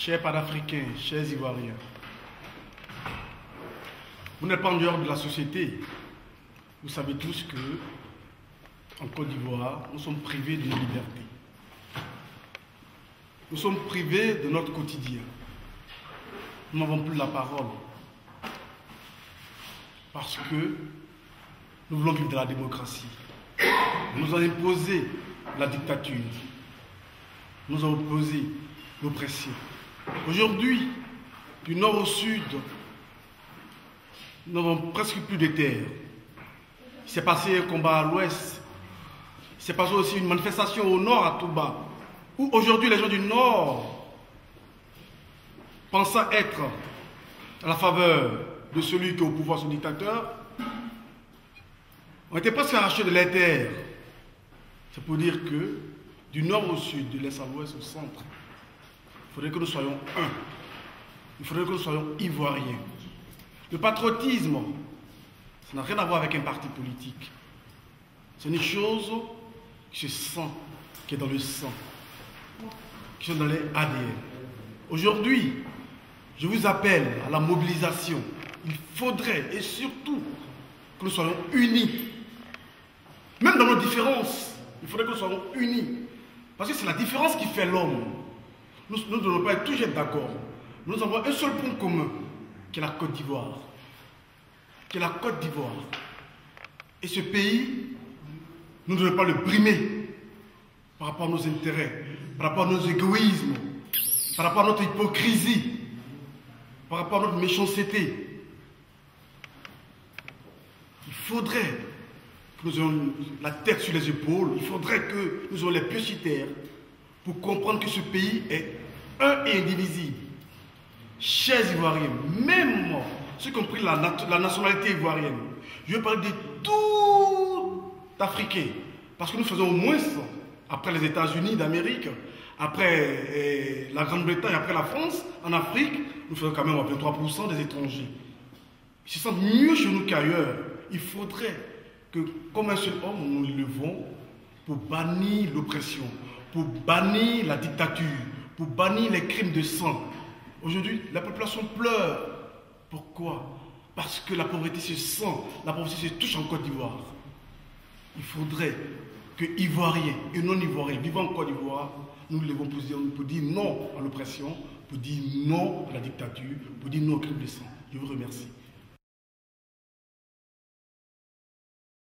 Chers panafricains, chers Ivoiriens, vous n'êtes pas en dehors de la société. Vous savez tous que, en Côte d'Ivoire, nous sommes privés de nos libertés. Nous sommes privés de notre quotidien. Nous n'avons plus la parole. Parce que nous voulons vivre de la démocratie. Nous avons imposé la dictature. Nous avons imposé l'oppression. Aujourd'hui, du nord au sud, nous n'avons presque plus de terre. Il s'est passé un combat à l'ouest. Il s'est passé aussi une manifestation au nord, à Touba, où aujourd'hui les gens du nord, pensant être à la faveur de celui qui est au pouvoir, son dictateur, ont été presque arrachés de leurs terres. C'est pour dire que du nord au sud, de l'est à l'ouest, au centre, il faudrait que nous soyons un. Il faudrait que nous soyons ivoiriens. Le patriotisme, ça n'a rien à voir avec un parti politique. C'est une chose qui se sent, qui est dans le sang, qui est dans les ADN. Aujourd'hui, je vous appelle à la mobilisation. Il faudrait, et surtout, que nous soyons unis. Même dans nos différences, il faudrait que nous soyons unis. Parce que c'est la différence qui fait l'homme. Nous ne devons pas être toujours d'accord. Nous avons un seul point commun, qui est la Côte d'Ivoire. Qui est la Côte d'Ivoire. Et ce pays, nous ne devons pas le brimer par rapport à nos intérêts, par rapport à nos égoïsmes, par rapport à notre hypocrisie, par rapport à notre méchanceté. Il faudrait que nous ayons la tête sur les épaules, il faudrait que nous ayons les pieds sur terre pour comprendre que ce pays est un et indivisible. Chers Ivoiriens, même ceux qui ont pris la nationalité ivoirienne, je veux parler de tout Africain, parce que nous faisons au moins ça, après les États-Unis d'Amérique, après la Grande-Bretagne, après la France, en Afrique, nous faisons quand même 23% des étrangers. Ils se sentent mieux chez nous qu'ailleurs. Il faudrait que, comme un seul homme, nous nous levons pour bannir l'oppression, pour bannir la dictature, pour bannir les crimes de sang. Aujourd'hui, la population pleure. Pourquoi? Parce que la pauvreté se sent, la pauvreté se touche en Côte d'Ivoire. Il faudrait que Ivoiriens et non-Ivoiriens vivant en Côte d'Ivoire, nous levons pour dire non à l'oppression, pour dire non à la dictature, pour dire non au crime de sang. Je vous remercie.